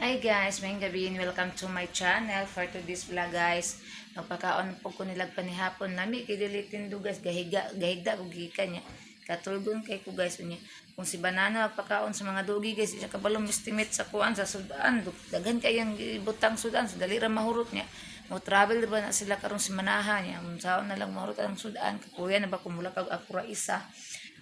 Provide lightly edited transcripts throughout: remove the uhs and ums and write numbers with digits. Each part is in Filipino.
Hi guys, mayong gabi and welcome to my channel. For today's vlog guys, nagpakaon po ko nilag panihapon nami kay dilitin do guys, gahigda ko gikan niya. Katulgon kay ko guys unya. Kung si banana magpakaon sa mga dugi guys, isa kabalong estimate sa kuan sa sudan. Daghan kayang ibutang sudan, so dali ra mahurot niya. Mo travel ba na sila karon si manaha niya. Unsaon na lang mahurot ang sudan. Kuya na ba kumula kag ako ra isa.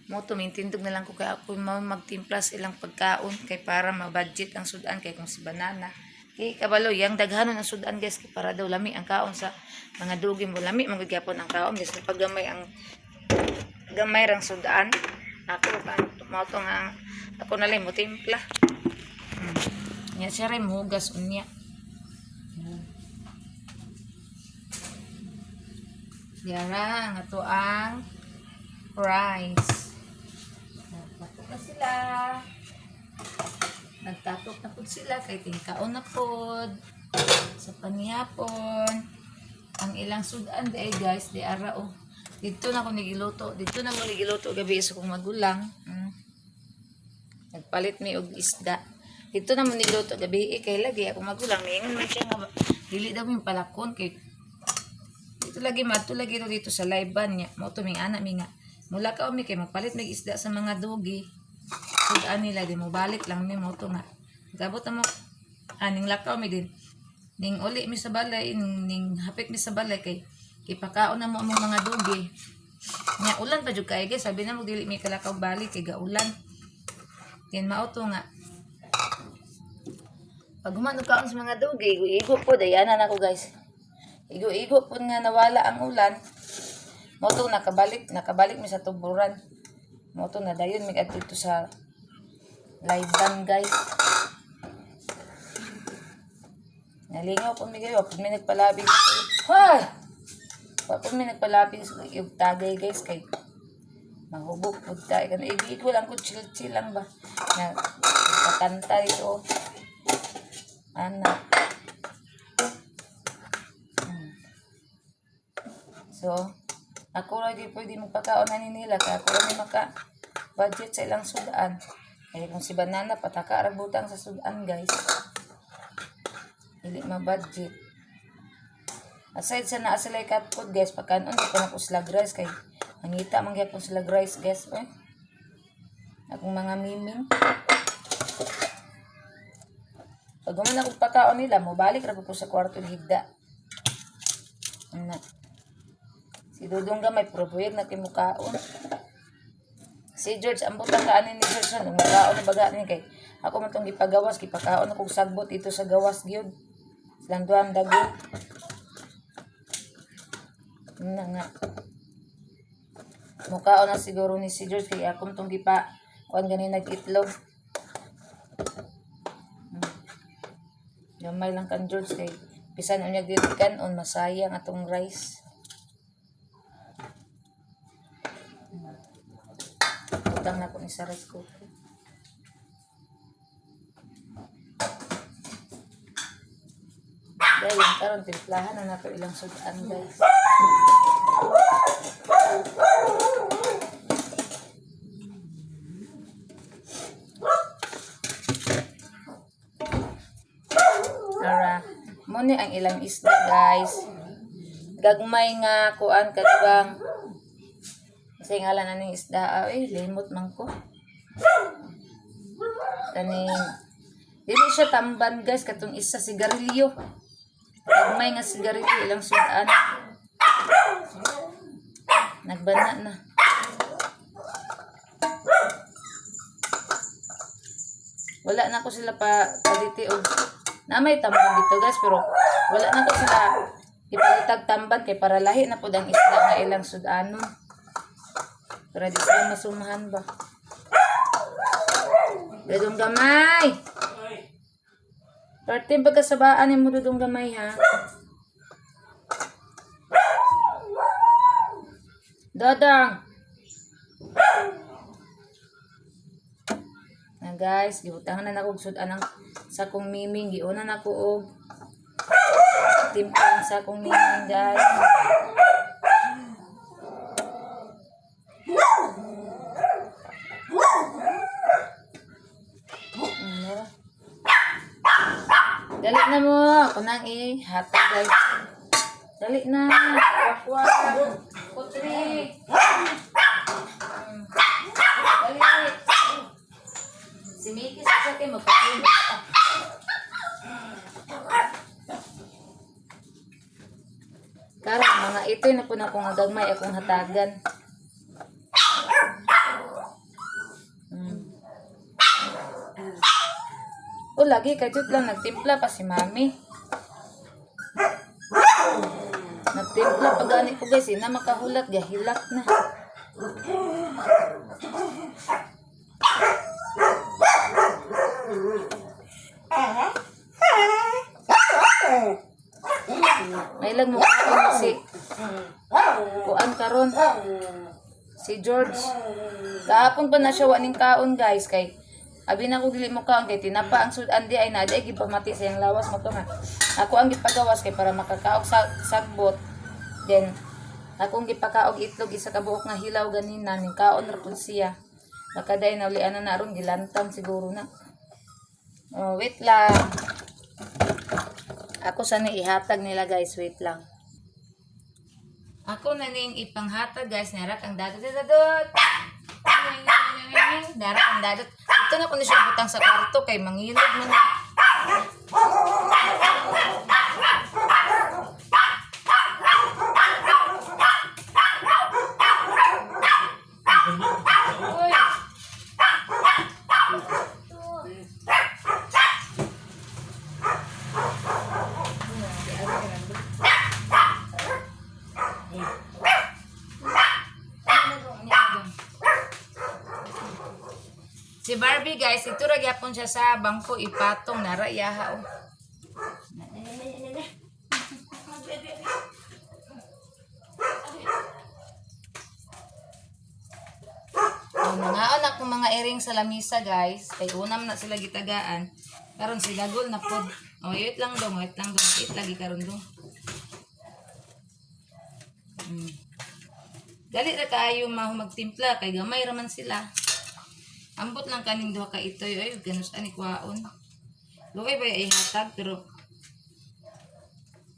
Mo tumintindog na lang ko kay ako magtimplas ilang pagkaon kay para ma-budget ang sudan kay kung si banana. Kay kabalo yang daghanon ang sudan guys kay para daw lami ang kaon sa mga dugi mo lami magyapon ang kaon guys pag gamay rang sudan. Ako kan mo to nga ako na lang mo timpla. Nya siya rin hugas unya. Yara nga to ang rice. Na sila nagtatok na po sila kay tingkaon na po sa panihapon ang ilang sudan day guys di ara dito na ko nigiluto gabi sa kong magulang nagpalit mi og isda dito na mo nigiluto gabi kay lagi ako magulang mingon man siya nga dili daw mi palakon kay dito lagi dito sa live-ban niya mo tuming ana mi nga mula ka umi kay magpalit mig isda sa mga dugi sudan nila di mo balik lang ni mo to nga gabot mo aning lakaw mi din ning uli mi sa balay ning hapit mi sa balay kay ipakaon na mo ang mga dugi nya ulan pa jud kay guys sabi na mo dili mi kalakaw balik kay gaulan ken mao to nga pag humano kaon sa mga dugi igo po dayana nako guys igo po nga nawala ang ulan mo to nakabalik mi sa tuburan mo to na dayon mi dito sa live ban guys nalingaw po mi kayo pag may nagpalabing pag may nagpalabing yung tagay guys kay mahubog po tayo kan igo lang ko chill lang ba na kakanta ito anak so ako ra di pwede magpakaon na nila kaya ako ra maka budget sa ilang sudan kaya kung si banana pataka ra butang sa sudan guys dili ma-budget aside sa naa sila cat food guys pagkanon di pa na ko slag rice kay mangita man gyapon slag rice guys akong mga miming pag guman ako pagkaon nila mo balik ra po sa kwarto higda si Dudong gamay probuyag na timukaon. Si George ang butang kaanin ni George na mukaon na baga ni kay ako man tong gipagawas gipakaon ako sagbot ito sa gawas gyud. Silang duang dago. Na nga. Mukaon na siguro ni si George kay ako tong gipa kuan gani nag-itlog. Gamay lang kan George kay bisan unyag dili kanon masayang atong rice. Utang na po ni sa rice cooker. Dahil yung karon timplahan na nato ilang sudan guys. Ara, mo ni ang ilang isda guys. Gagmay nga kuan katbang kasi ngalan na ning isda limot man ko kaning dili siya tamban guys katong isa sigarilyo may nga sigarilyo ilang sudan nagbana na wala na ko sila paliti og na may tamban dito guys pero wala na ko sila ipalitag tamban kay para lahi na pud ang isda nga ilang sudanon. Para di sila masumahan ba? Dudong gamay! Parte pagkasabaan mo dudong gamay ha? Dodong! Na guys, gibutangan na ako sudan sa kong miming. Giuna na ko og timpang sa kong miming guys. Dali na mo. Ako nang hatag guys. Dali na. Wakwa. Putri. Dali. Si Mickey sa akin magpapulit. Karon mga ito na po na akong agagmay akong hatagan. O lagi kajut lang nagtimpla pa si mami. Nagtimpla pa gani ko guys, ina makahulat gahilat na. May lang mo si kuan karon si George. Kahapon pa na siya waning kaon guys kay abi na ko dili mo kaon kay tinapa ang sudan di ay naday gipamati sa iyang lawas mo to nga. Ako ang gipagawas kay para makakaog sa sagbot. Then akong gipakaog itlog isa ka buok nga hilaw ganina ning kaon ra pud siya. Nakaday na uli ana na ron gilantang siguro na. Oh, wait lang. Ako sana ihatag nila guys, wait lang. Ako na ning ipanghatag guys, narak ang dadot. Narak ang dadot. Ito na ko na siya butang sa kwarto kay mangilog man. Si Barbie guys, ito ra gyapon siya sa bangko ipatong nara yaha oh. Nangaon ako mga iring sa lamisa guys. Kay unam na sila gitagaan. Karon si Dagol na pod. Oh, wait lang dong, wait lang dong. Wait lagi karon dong. Dali ra kaayo magtimpla kay gamay ra man sila. Ambot lang kaning duha ka itoy ay ganus ani kwaon. Luoy ba ihatag pero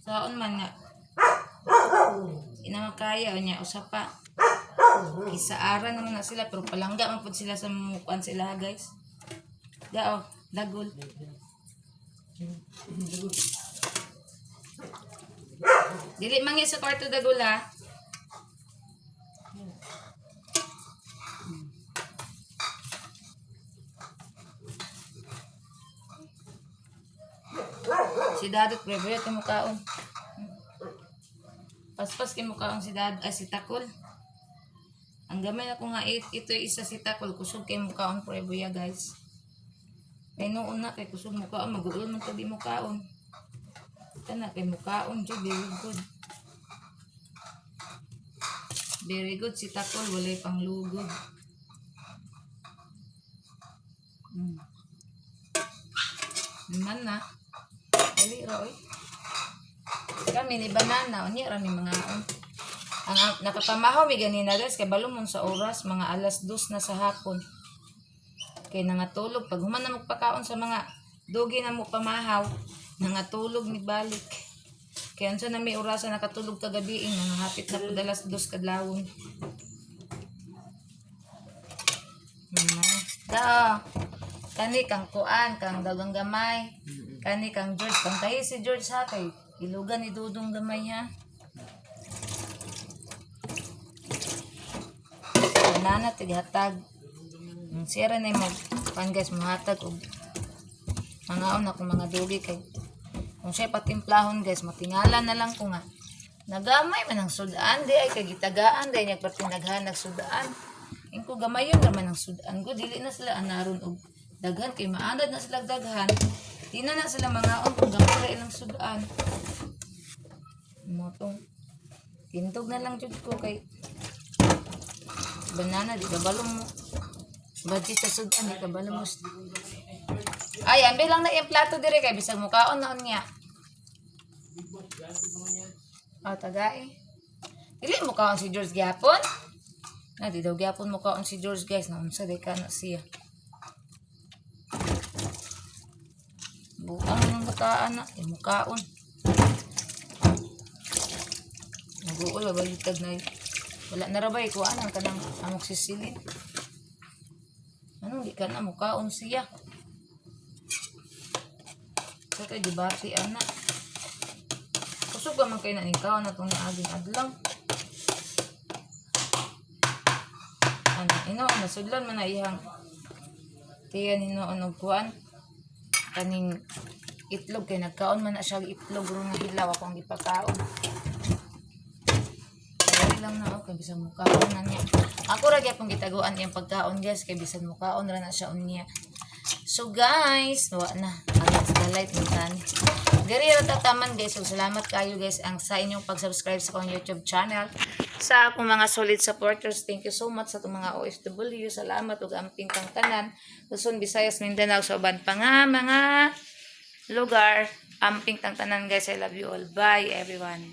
saon man nga. Ina makaya nya usapa. Isaara naman na sila pero palangga man pud sila sa mukuan sila guys. Dao, Dagol. Dili mangi sa kwarto Dagol ha. Si Dadot prebo ito mukaon. Paspas kay mukaon si Dad ay si Takol. Ang gamay na ko nga ito isa si Takol kusog kay mukaon prebo ya guys. Kay noon na kay kusog mukaon maguol man to di mukaon. Kana kay mukaon jud very good. Very good si Takol walay panglugod. Man na. Dali ra oy. Kami ni banana unya ra mi mga ang nakapamahaw mi ganina guys kay balumon sa oras mga alas 2 na sa hapon. Kay nangatulog pag human na magpakaon sa mga dogi na mo pamahaw nangatulog ni balik. Kay unsa na mi orasa nakatulog kagabi nangahapit na pud alas 2 kadlawon. Da. Kani kang kuan kang dagang gamay. Kani kang George, kang tayo si George ha, kay ilugan ni Dudong gamay ha. Nana, tigihatag. Sira na yung pan guys, mahatag og mangaon ako mga dugi kay kung siya patimplahon guys, matingala na lang ko nga. Nagamay man ang sudan, di ay kagitagaan, di ay nagpatinaghan nagsudaan. Yung ko gamay yun naman ang sudan ko, dili na sila anaron og daghan, kay maanad na sila daghan. Di na sila mga kung gamay ilang sudan. Motong tintog na lang jud ko kay banana di kabalo mo. Budget sa sudan di kabalo mo. Ay, ambil lang na yung plato dire kay bisag mukaon naon niya. Tagay. Dili mo kaon si George gyapon? Na di daw gyapon mo kaon si George guys, naunsa day ka na siya. Buang ka ana, mukaon. Naguula balitag na wala na rabay ko anang kanang amok sisilid. Ano di ka na mukaon siya. Sa kay debate ana. Kusog ka man kay na ikaw na tong niaging adlaw. Ano, ino nasudlan man na iyang tiyan ino og kuan kaning itlog kay nagkaon man na siya itlog ro nga hilaw akong gipakaon. Kaya lang na okay bisan mo kaon na niya. Ako ra gyapon gitaguan iyang pagkaon guys kay bisan mo kaon ra na siya unya. So guys, wa na. Alas light mo tani. Diri ra tataman guys. So salamat kayo guys ang sa inyong pag-subscribe sa akong YouTube channel. Sa akong mga solid supporters, thank you so much sa itong mga OFW. Salamat ug amping kang tanan. Luzon, Visayas, Mindanao, sa uban pa nga mga lugar. Amping kang tanan guys. I love you all. Bye everyone.